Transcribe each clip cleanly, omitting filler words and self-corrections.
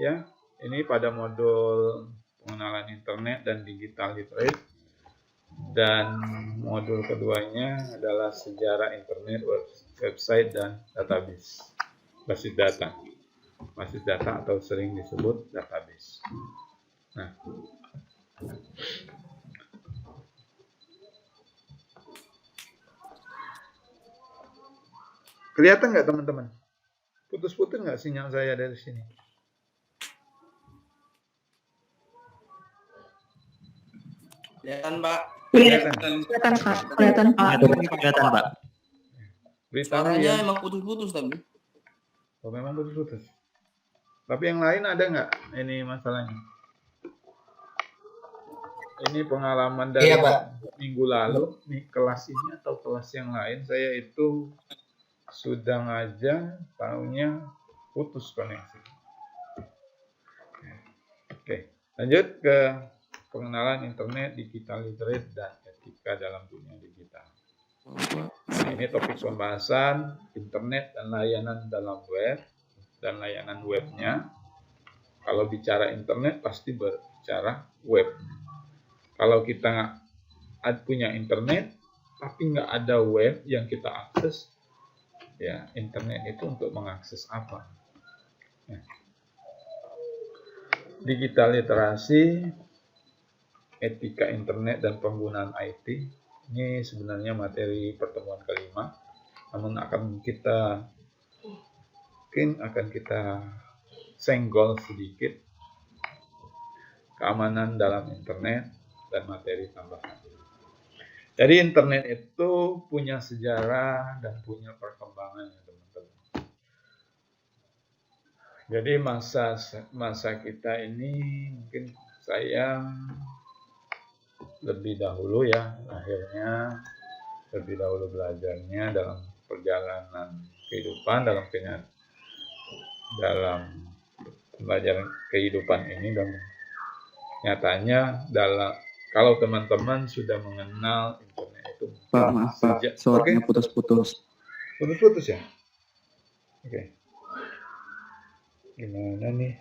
ya. Ini pada modul pengenalan internet dan digital literate. Dan modul keduanya adalah sejarah internet, website, dan database. Basis data. Basis data atau sering disebut database. Nah, kelihatan nggak teman-teman? Putus-putus nggak sinyal saya dari sini? Kelihatan, Pak. Kelihatan. Kelihatan, Pak. Kelihatan, Pak. Kelihatan, Pak. Beritahu Suaranya ya. emang putus-putus tapi. Oh, memang putus-putus. Tapi yang lain ada nggak ini masalahnya? Ini pengalaman dari minggu lalu, nih kelas ini atau kelas yang lain, saya itu sudah ngajar, tahunya putus koneksi. Oke, lanjut ke pengenalan internet, digital literate, dan etika dalam dunia digital. Nah, ini topik pembahasan internet dan layanan dalam web dan layanan webnya. Kalau bicara internet pasti berbicara web. Kalau kita nggak punya internet tapi nggak ada web yang kita akses, ya internet itu untuk mengakses apa? Ya. Digital literasi, etika internet dan penggunaan IT. Ini sebenarnya materi pertemuan kelima, namun akan kita senggol sedikit keamanan dalam internet dan materi tambahan. Jadi internet itu punya sejarah dan punya perkembangan ya teman-teman. Jadi masa kita ini mungkin saya lebih dahulu ya, akhirnya lebih dahulu belajarnya dalam perjalanan kehidupan, dalam pembelajaran kehidupan ini, dan nyatanya kalau teman-teman sudah mengenal internet itu, Pak, maaf Pak, suaranya putus-putus. Putus-putus ya? Oke. Gimana nih?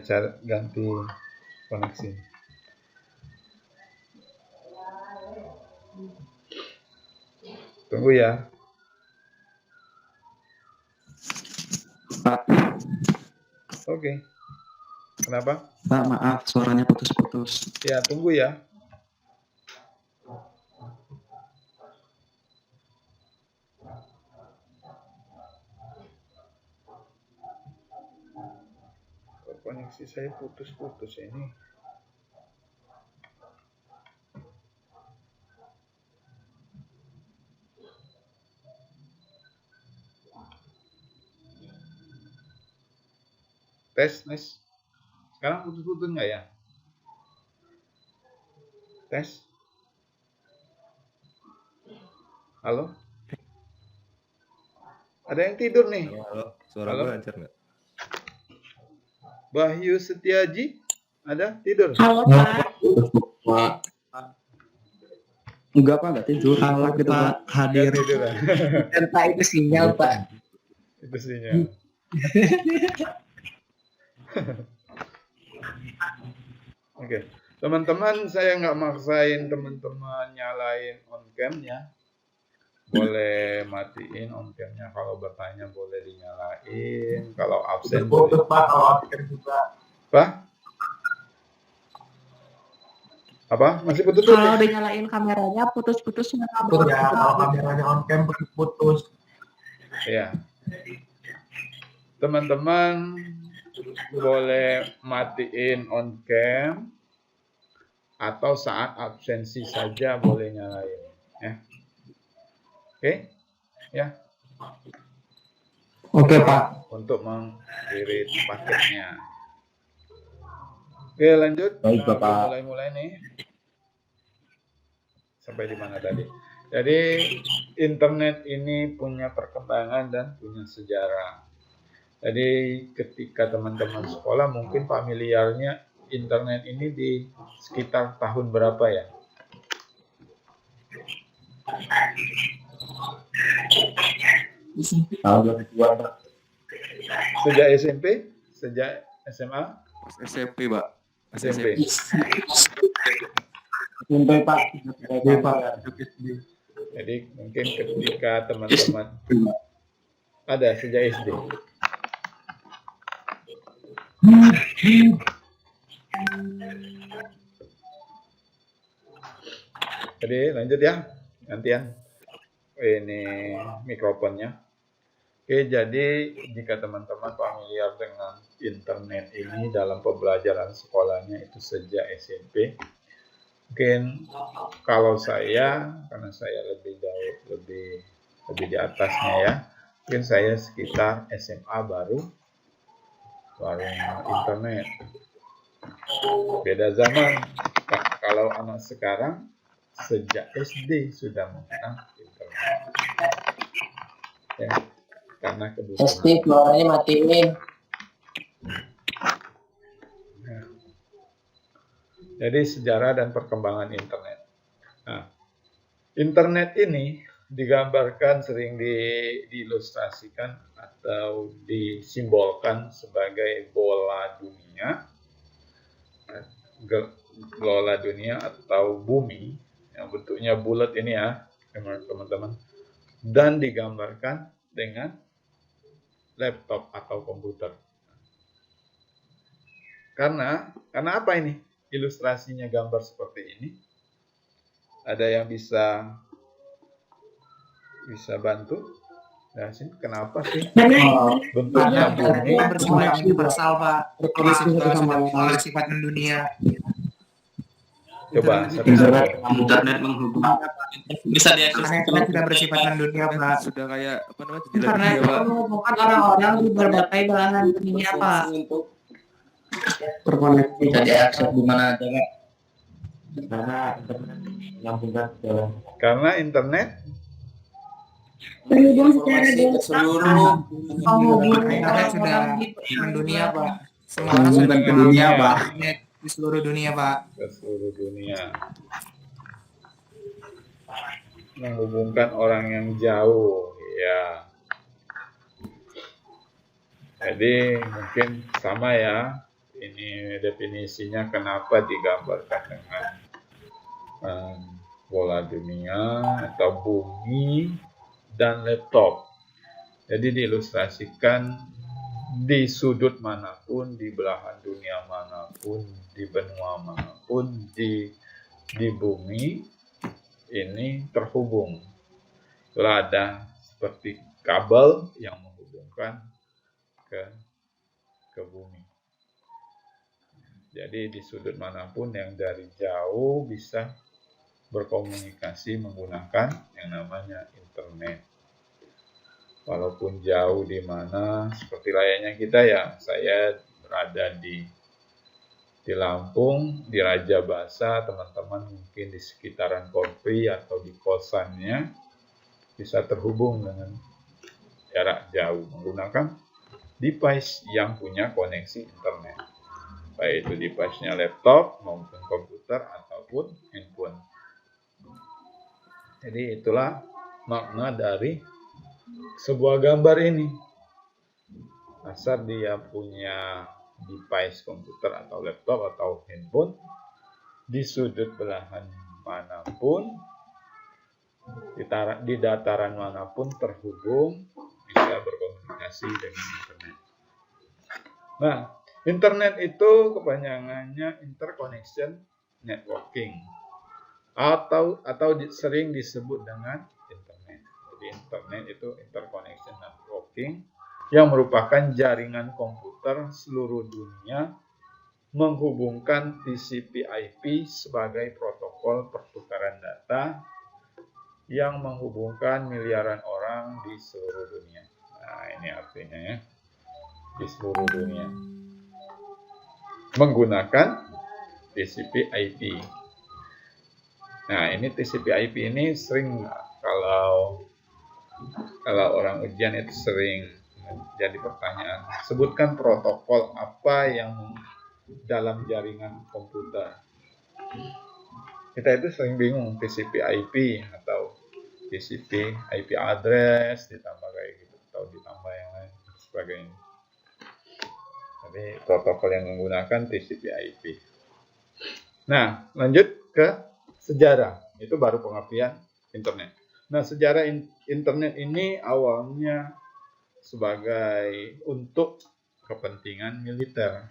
Saya ganti koneksi. Tunggu ya. Pak. Oke. Kenapa? Pak, maaf, suaranya putus-putus. Ya, tunggu ya. Koneksi saya putus-putus ini. Tes. Sekarang putus-putus nggak ya? Tes. Halo? Ada yang tidur nih? Halo. Suara gue lancar nggak? Bahyu Setiaji, ada tidur? Halo, Pak. Enggak, Pak, enggak tidur. Halo, Pak. Hadir. Pak, itu sinyal, Pak. Itu sinyal. Oke. Teman-teman, saya nggak maksain teman-teman nyalain on cam ya. Boleh matiin on cam-nya, kalau bertanya boleh dinyalain, kalau absen boleh. Pak, kalau absen juga. Apa? Masih putus-putus? Kalau dinyalain kameranya putus-putus Ya, kalau kameranya on cam putus. Ya. Teman-teman boleh matiin on cam atau saat absensi saja boleh nyalain ya. Oke? Ya. Oke, Pak. Untuk mengirit paketnya. Oke, lanjut. Baik, Bapak. Mulai nih. Sampai di mana tadi? Jadi internet ini punya perkembangan dan punya sejarah. Jadi ketika teman-teman sekolah mungkin familiarnya internet ini di sekitar tahun berapa ya? Tahun 2000-an, Pak. Sejak SMP? Sejak SMA? Pas SMP, Pak. SMP. SMP, Pak. SMP, Pak. Jadi mungkin ketika teman-teman ada sejak SD. Jadi lanjut ya, gantian ini mikrofonnya. Oke, jadi jika teman-teman familiar dengan internet ini dalam pembelajaran sekolahnya itu sejak SMP, mungkin kalau saya, karena saya lebih jauh, lebih di atasnya ya, mungkin saya sekitar SMA baru internet. Beda zaman. Kalau anak sekarang sejak SD sudah menggunakan internet. Ya, karena kebutuhan. SD suaranya matiin. Jadi sejarah dan perkembangan internet. Nah, internet ini digambarkan sering diilustrasikan atau disimbolkan sebagai bola dunia atau bumi yang bentuknya bulat ini ya teman-teman, dan digambarkan dengan laptop atau komputer. Karena apa ini ilustrasinya gambar seperti ini? Ada yang bisa bantu? Nah, sini kenapa sih bentuknya bumi? Bersifat universal, Pak. Sudah sifat mendunia. Coba Internet menghubungkan. Bisa diakses. Internet sudah bersifat mendunia, Pak. Sudah kayak apa namanya? Internet itu menghubungkan orang-orang di berbagai belahan dunia, Pak. Terkoneksi. Bisa diakses di mana aja, Pak. Karena internet Terhubung secara seluruh internet sudah mendunia, Pak. Semua orang sudah ke dunia, Pak. Di seluruh dunia, Pak. Ke seluruh dunia. Menghubungkan orang yang jauh, ya. Jadi mungkin sama ya. Ini definisinya kenapa digambarkan dengan bola dunia atau bumi dan laptop. Jadi diilustrasikan di sudut manapun, di belahan dunia manapun, di benua manapun, di bumi ini terhubung. Itulah ada seperti kabel yang menghubungkan ke bumi. Jadi di sudut manapun yang dari jauh bisa berkomunikasi menggunakan yang namanya internet. Walaupun jauh di mana, seperti layaknya kita ya, saya berada di Lampung, di Raja Basa, teman-teman mungkin di sekitaran Korpri atau di kosannya bisa terhubung dengan jarak jauh menggunakan device yang punya koneksi internet. Baik itu device-nya laptop maupun komputer ataupun handphone. Jadi itulah makna dari sebuah gambar ini. Asal dia punya device komputer atau laptop atau handphone di sudut belahan manapun, di dataran manapun terhubung, bisa berkomunikasi dengan internet. Nah, internet itu kepanjangannya interconnection networking atau sering disebut dengan internet. Jadi internet itu interconnection networking yang merupakan jaringan komputer seluruh dunia menghubungkan TCP/IP sebagai protokol pertukaran data yang menghubungkan miliaran orang di seluruh dunia. Nah, ini artinya ya, di seluruh dunia menggunakan TCP/IP. Nah, ini TCP/IP ini sering kalau orang ujian itu sering jadi pertanyaan. Sebutkan protokol apa yang dalam jaringan komputer. Kita itu sering bingung TCP/IP atau TCP/IP address ditambah kayak gitu. sebagainya. Jadi protokol yang menggunakan TCP/IP. Nah, lanjut ke sejarah. Itu baru pengertian internet. Nah, sejarah internet ini awalnya sebagai untuk kepentingan militer.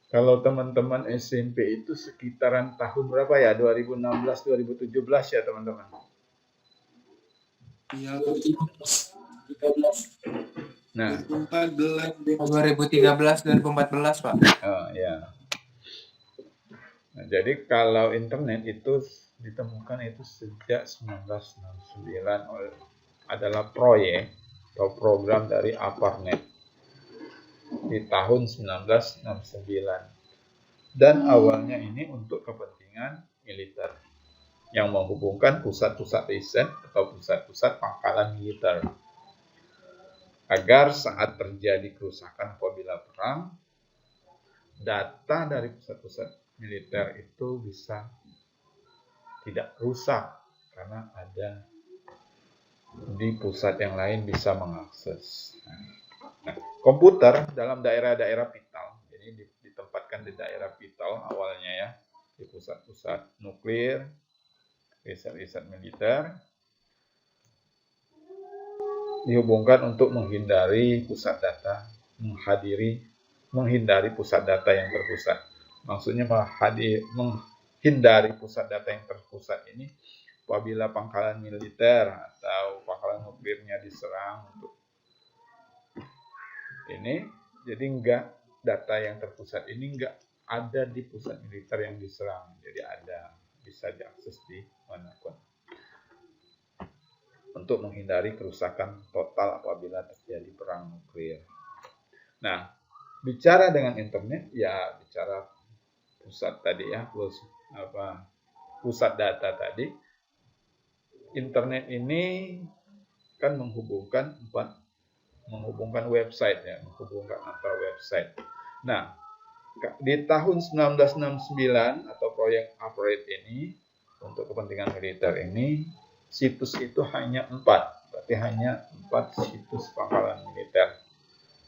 Kalau teman-teman SMP itu sekitaran tahun berapa ya? 2016, 2017 ya teman-teman? Iya, Nah, 2013 2014 Pak. ya. Nah, jadi kalau internet itu ditemukan itu sejak 1969 adalah proyek atau program dari ARPANET di tahun 1969. Dan awalnya ini untuk kepentingan militer yang menghubungkan pusat-pusat riset atau pusat-pusat pangkalan militer agar saat terjadi kerusakan apabila perang, data dari pusat-pusat militer itu bisa tidak rusak karena ada di pusat yang lain bisa mengakses. Nah, komputer dalam daerah-daerah vital, jadi ditempatkan di daerah vital awalnya ya, di pusat-pusat nuklir, riset-riset militer, dihubungkan untuk menghindari pusat data, menghindari pusat data yang terpusat. Maksudnya menghindari pusat data yang terpusat ini apabila pangkalan militer atau pangkalan nuklirnya diserang untuk ini, jadi data yang terpusat ini enggak ada di pusat militer yang diserang, jadi bisa diakses di manapun untuk menghindari kerusakan total apabila terjadi perang nuklir. Nah, bicara dengan internet ya bicara pusat tadi ya, pusat data tadi. Internet ini kan menghubungkan website ya, menghubungkan antar website. Nah, di tahun 1969 atau proyek ARPANET ini untuk kepentingan militer ini situs itu hanya 4, berarti hanya 4 situs pangkalan militer.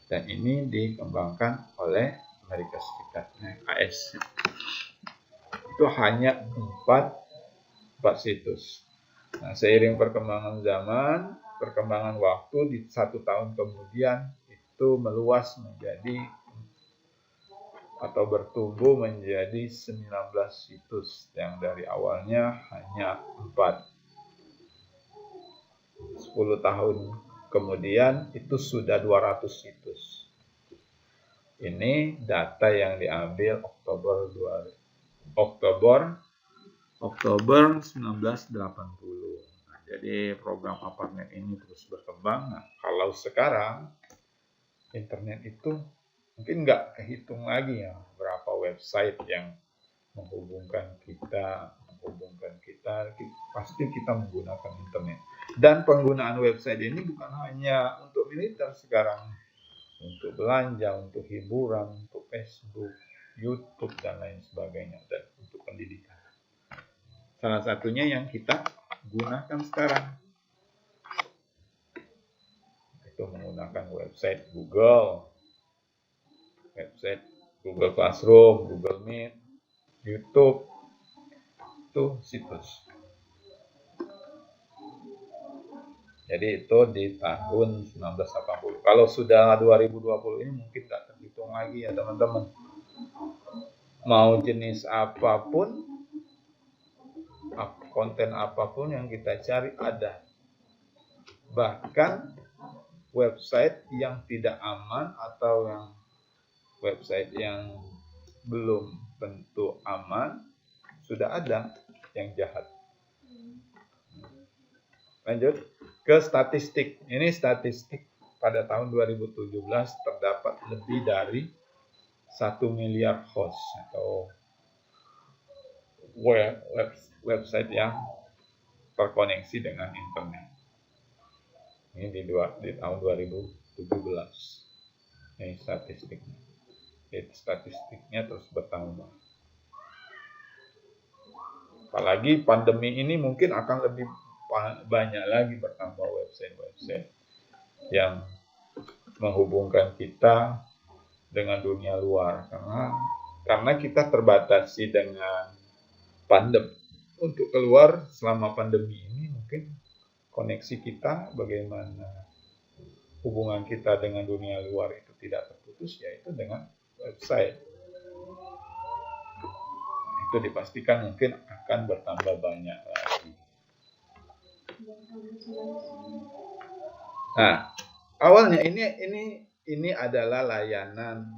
Dan ini dikembangkan oleh Amerika Serikat, AS. Itu hanya 4 situs. Nah, seiring perkembangan zaman, perkembangan waktu di 1 tahun kemudian itu meluas menjadi atau bertumbuh menjadi 19 situs yang dari awalnya hanya 4. 10 tahun kemudian itu sudah 200 situs. Ini data yang diambil Oktober 1980. Nah, jadi program ARPANET ini terus berkembang. Nah, kalau sekarang internet itu mungkin nggak kehitung lagi ya berapa website yang menghubungkan kita, pasti kita menggunakan internet. Dan penggunaan website ini bukan hanya untuk militer sekarang, untuk belanja, untuk hiburan, untuk Facebook, YouTube, dan lain sebagainya, dan untuk pendidikan. Salah satunya yang kita gunakan sekarang itu menggunakan website Google Classroom, Google Meet, YouTube, itu situs. Jadi itu di tahun 1980. Kalau sudah 2020 ini mungkin nggak terhitung lagi ya teman-teman. Mau jenis apapun, konten apapun yang kita cari ada. Bahkan website yang tidak aman atau yang website yang belum tentu aman sudah ada yang jahat. Lanjut ke statistik. Ini statistik pada tahun 2017 terdapat lebih dari 1 miliar host atau website yang terkoneksi dengan internet. Ini di tahun 2017. Ini statistiknya. Statistiknya terus bertambah. Apalagi pandemi ini mungkin akan lebih banyak lagi bertambah website. yang menghubungkan kita dengan dunia luar, karena kita terbatasi dengan pandemi. Untuk keluar selama pandemi ini mungkin koneksi kita, bagaimana hubungan kita dengan dunia luar itu tidak terputus, yaitu dengan website. Itu dipastikan mungkin akan bertambah banyak lagi. Nah, awalnya ini adalah layanan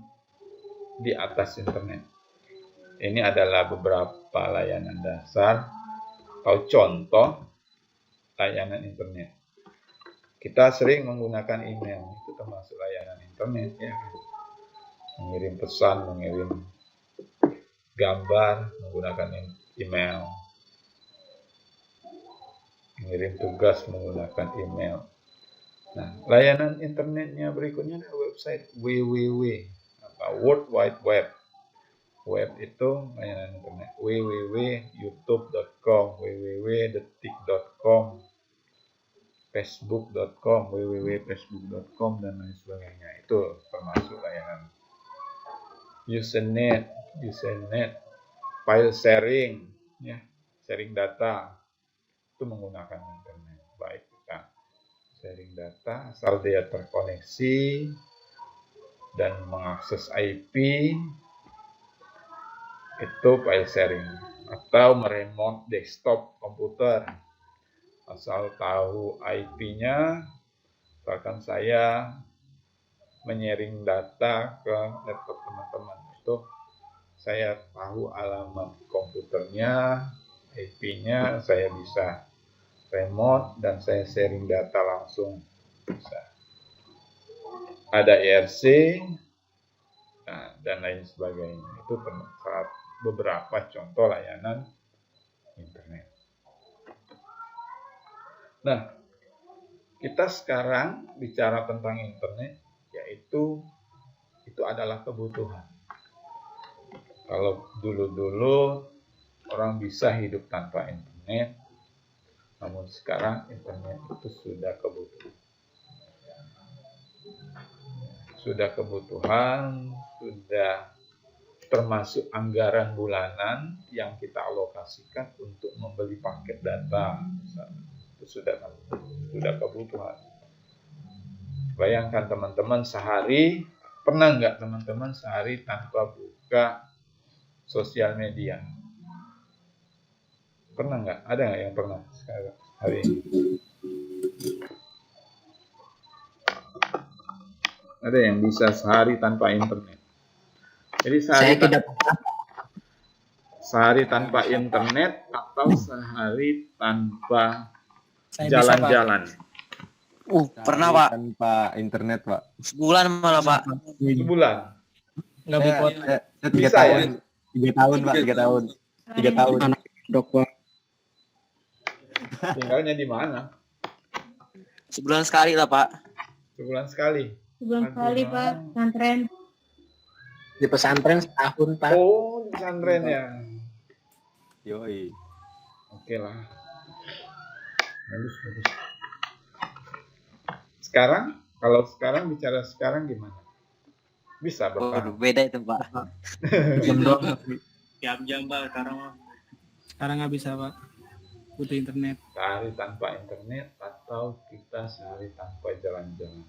di atas internet. Ini adalah beberapa layanan dasar atau contoh layanan internet. Kita sering menggunakan email, itu termasuk layanan internet ya. Mengirim pesan, mengirim gambar menggunakan email. Mengirim tugas menggunakan email. Nah, layanan internetnya berikutnya adalah website www atau World Wide Web. Web itu layanan internet, www.youtube.com, www.detik.com, facebook.com, www.facebook.com, dan lain sebagainya. Itu termasuk layanan. Usenet, file sharing, ya, sharing data, itu menggunakan internet. Baik kita sharing data asal dia terkoneksi dan mengakses IP, itu file sharing. Atau meremote desktop komputer, asal tahu IP-nya, misalkan saya menyaring data ke laptop teman-teman, itu saya tahu alamat komputernya, IP-nya, saya bisa remote dan saya sharing data langsung bisa. Ada IRC, nah, dan lain sebagainya. Itu beberapa contoh layanan internet. Nah, kita sekarang bicara tentang internet, yaitu itu adalah kebutuhan. Kalau dulu-dulu orang bisa hidup tanpa internet, namun sekarang internet itu sudah kebutuhan. Sudah kebutuhan, sudah termasuk anggaran bulanan yang kita alokasikan untuk membeli paket data. Itu sudah kebutuhan. Bayangkan teman-teman sehari, pernah nggak teman-teman sehari tanpa buka sosial media? Pernah nggak? Ada nggak yang pernah hari ini? Ada yang bisa sehari tanpa internet? Jadi sehari tanpa internet atau sehari tanpa jalan-jalan? Pernah Pak. Tanpa internet Pak. Sebulan malah Pak. Sebulan? Nggak bipot. Saya 3 Bisa, tahun. ya? 3 tahun Pak, 3 tahun. 3 tahun. Dok Pak. Tinggalnya di mana? Sebulan sekali lah Pak. Sebulan sekali? Sebulan sekali Pak, pesantren. Di pesantren setahun Pak. Oh, di pesantren ya. Yoi. Oke lah. Bagus. Sekarang, kalau sekarang bicara sekarang gimana? Bisa bertahan? Beda itu Pak. Jam-jam Pak sekarang mah. Sekarang nggak bisa Pak. Butuh internet. Sehari tanpa internet atau kita sehari tanpa jalan-jalan?